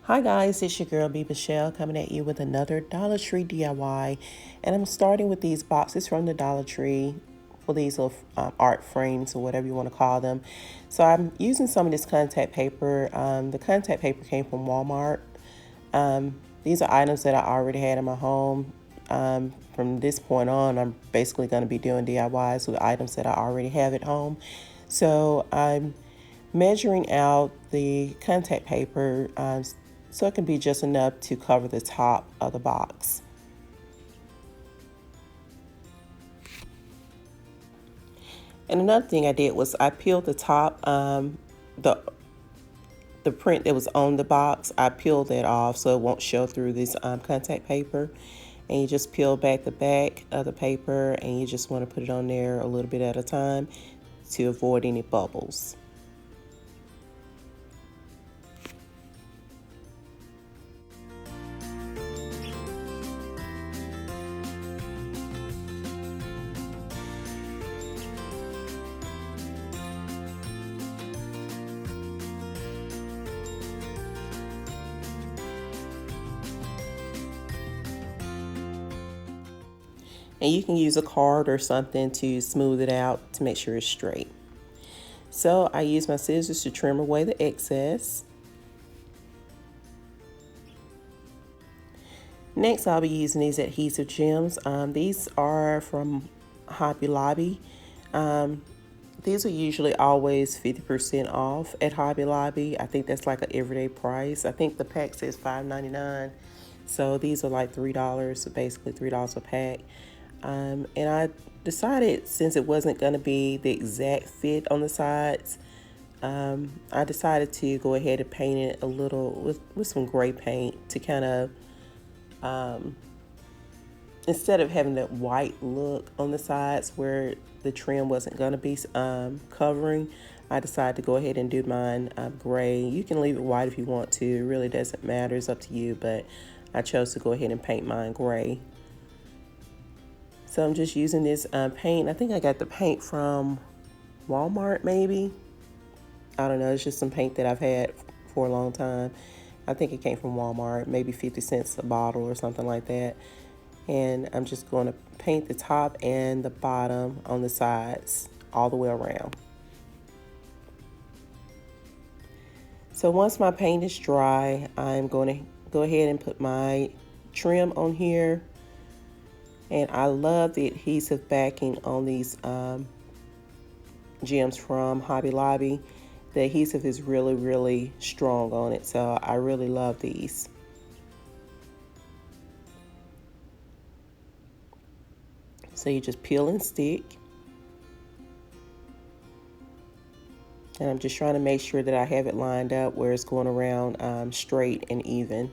Hi guys, it's your girl Michelle coming at you with another Dollar Tree DIY, and I'm starting with these boxes from the Dollar Tree for these little art frames or whatever you want to call them. So I'm using some of this contact paper. The contact paper came from Walmart. These are items that I already had in my home. From this point on, I'm basically going to be doing DIYs with items that I already have at home. So I'm measuring out the contact paper so it can be just enough to cover the top of the box. And another thing I did was I peeled the top, the the print that was on the box. I peeled that off so it won't show through this contact paper. And you just peel back the back of the paper, and you just want to put it on there a little bit at a time to avoid any bubbles. And you can use a card or something to smooth it out to make sure it's straight. So I use my scissors to trim away the excess. Next, I'll be using these adhesive gems. These are from Hobby Lobby. These are usually always 50% off at Hobby Lobby. I think that's like an everyday price. I think the pack says $5.99. So these are like $3, so basically $3 a pack. And I decided, since it wasn't going to be the exact fit on the sides, I decided to go ahead and paint it a little with some gray paint to kind of, instead of having that white look on the sides where the trim wasn't going to be covering, I decided to go ahead and do mine gray. You can leave it white if you want to. It really doesn't matter. It's up to you, but I chose to go ahead and paint mine gray. So I'm just using this paint. I think I got the paint from Walmart, maybe. I don't know. It's just some paint that I've had for a long time. I think it came from Walmart, maybe 50 cents a bottle or something like that. And I'm just going to paint the top and the bottom on the sides all the way around. So once my paint is dry, I'm going to go ahead and put my trim on here. And I love the adhesive backing on these gems from Hobby Lobby. The adhesive is really, really strong on it, so I really love these. So you just peel and stick. And I'm just trying to make sure that I have it lined up where it's going around straight and even.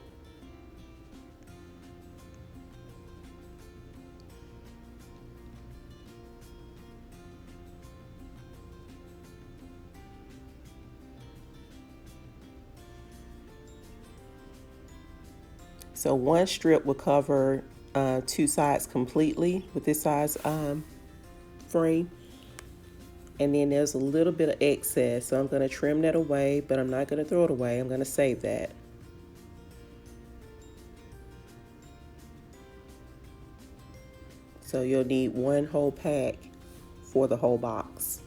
So one strip will cover two sides completely with this size frame. And then there's a little bit of excess, so I'm going to trim that away, but I'm not going to throw it away. I'm going to save that. So you'll need one whole pack for the whole box.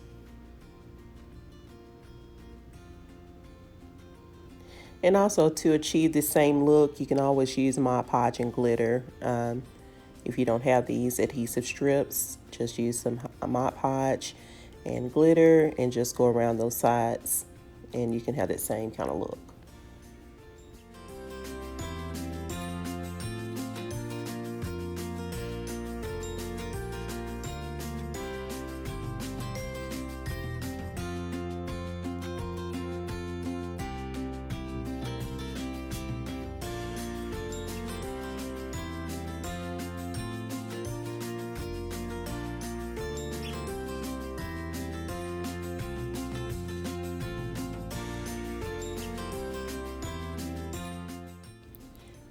And also, to achieve the same look, you can always use Mod Podge and glitter. If you don't have these adhesive strips, just use some Mod Podge and glitter and just go around those sides, and you can have that same kind of look.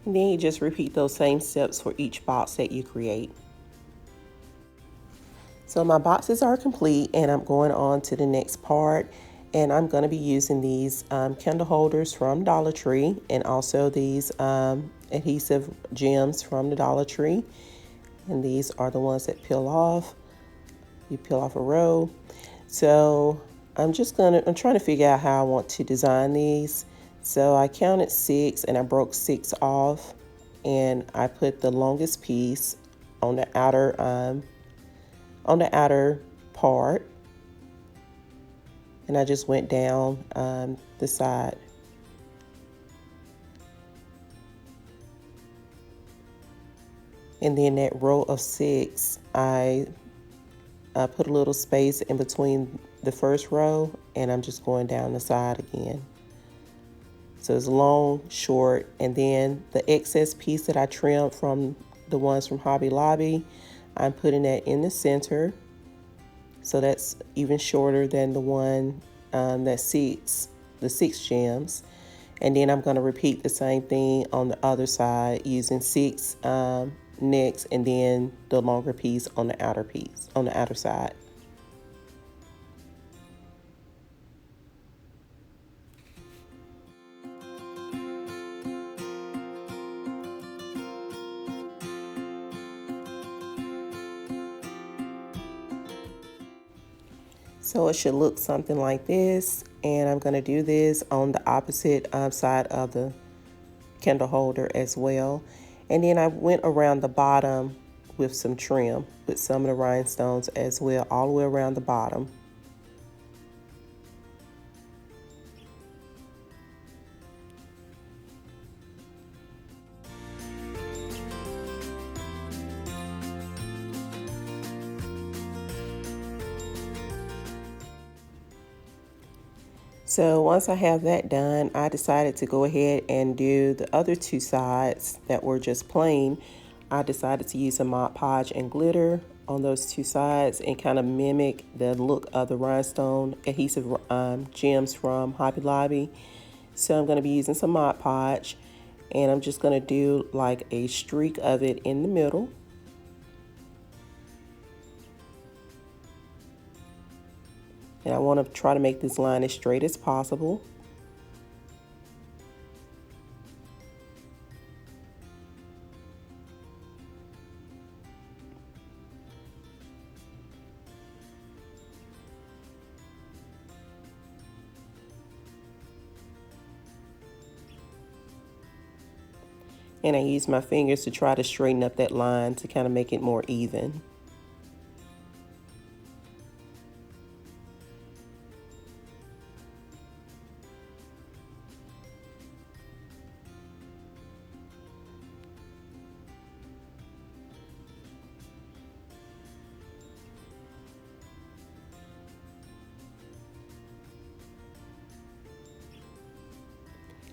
And then you just repeat those same steps for each box that you create. So my boxes are complete, and I'm going on to the next part. And I'm going to be using these candle holders from Dollar Tree, and also these adhesive gems from the Dollar Tree. And these are the ones that peel off. You peel off a row. So I'm trying to figure out how I want to design these. So I counted 6 and I broke 6 off, and I put the longest piece on the outer part, and I just went down the side. And then that row of 6, I put a little space in between the first row, and I'm just going down the side again. So it's long, short, and then the excess piece that I trimmed from the ones from Hobby Lobby, I'm putting that in the center. So that's even shorter than the one the 6 gems. And then I'm going to repeat the same thing on the other side using 6 next, and then the longer piece on the outer side. So it should look something like this, and I'm going to do this on the opposite side of the candle holder as well. And then I went around the bottom with some trim, with some of the rhinestones as well, all the way around the bottom. So once I have that done, I decided to go ahead and do the other 2 sides that were just plain. I decided to use some Mod Podge and glitter on those 2 sides and kind of mimic the look of the rhinestone adhesive gems from Hobby Lobby. So I'm going to be using some Mod Podge, and I'm just going to do like a streak of it in the middle. And I want to try to make this line as straight as possible. And I use my fingers to try to straighten up that line to kind of make it more even.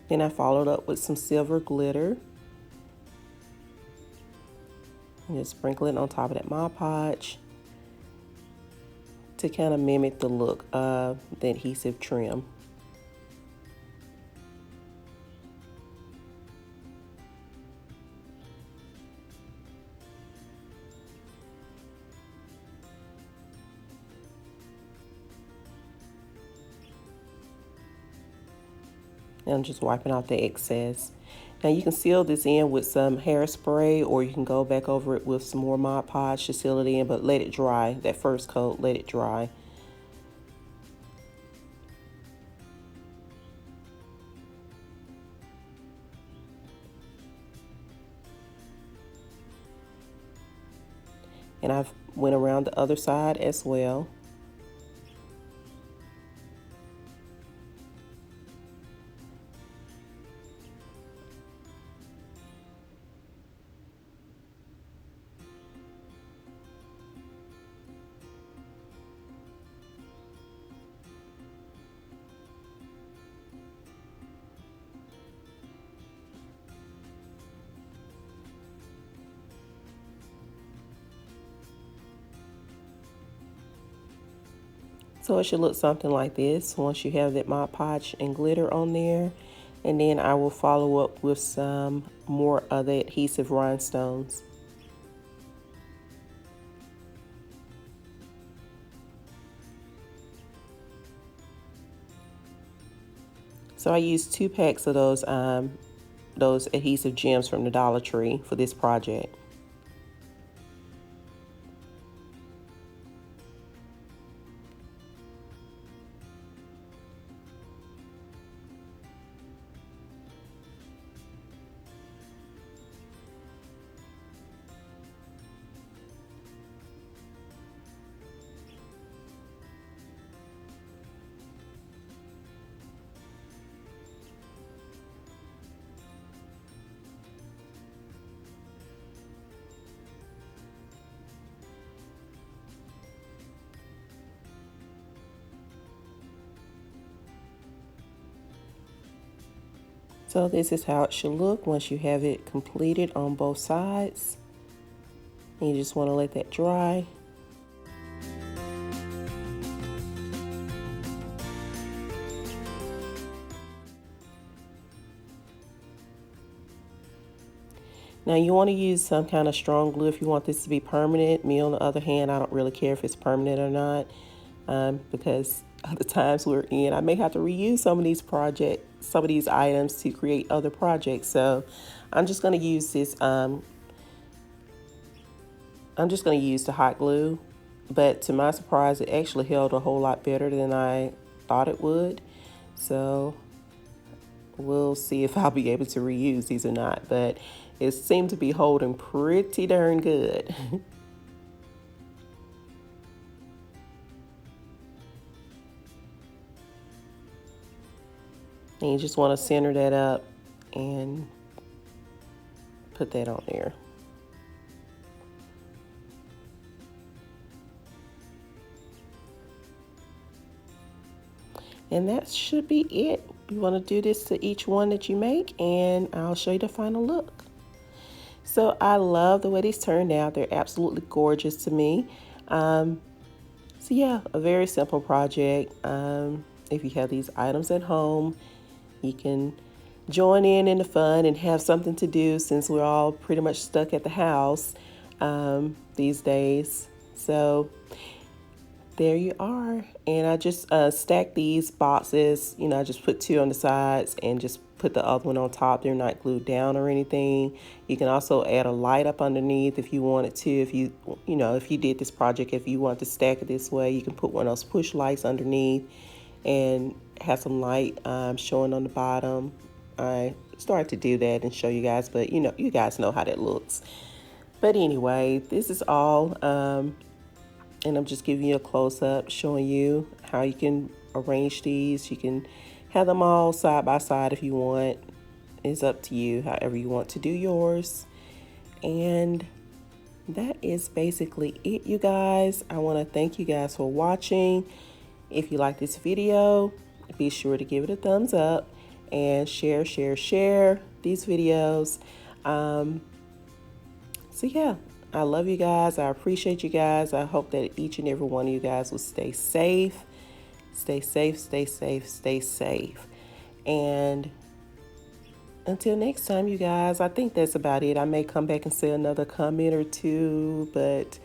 Then I followed up with some silver glitter. And just sprinkle it on top of that Mod Podge to kind of mimic the look of the adhesive trim. And I'm just wiping off the excess. Now you can seal this in with some hairspray, or you can go back over it with some more Mod Podge to seal it in, but let it dry. That first coat, let it dry. And I've went around the other side as well. So it should look something like this once you have that Mod Podge and glitter on there. And then I will follow up with some more of the adhesive rhinestones. So I used 2 packs of those adhesive gems from the Dollar Tree for this project. So this is how it should look once you have it completed on both sides. And you just want to let that dry. Now you want to use some kind of strong glue if you want this to be permanent. Me, on the other hand, I don't really care if it's permanent or not, because other times we're in, I may have to reuse some of these items to create other projects. So I'm just going to use this. I'm just going to use the hot glue, but to my surprise, it actually held a whole lot better than I thought it would. So we'll see if I'll be able to reuse these or not, but it seemed to be holding pretty darn good. And you just want to center that up and put that on there. And that should be it. You want to do this to each one that you make, and I'll show you the final look. So I love the way these turned out. They're absolutely gorgeous to me. So yeah, a very simple project. If you have these items at home, you can join in the fun and have something to do, since we're all pretty much stuck at the house these days. So there you are. And I just stacked these boxes. You know, I just put 2 on the sides and just put the other one on top. They're not glued down or anything. You can also add a light up underneath if you wanted to. If you did this project, if you want to stack it this way, you can put one of those push lights underneath and have some light showing on the bottom. I started to do that and show you guys, but you guys know how that looks. But anyway, this is all, and I'm just giving you a close-up showing you how you can arrange these. You can have them all side by side if you want. It's up to you, however you want to do yours. And that is basically it, you guys. I want to thank you guys for watching. If you like this video, be sure to give it a thumbs up and share these videos. So yeah, I love you guys. I appreciate you guys. I hope that each and every one of you guys will stay safe. Stay safe, stay safe, stay safe. And until next time, you guys, I think that's about it. I may come back and say another comment or two, but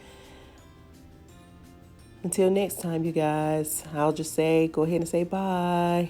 until next time, you guys, I'll just say, go ahead and say bye.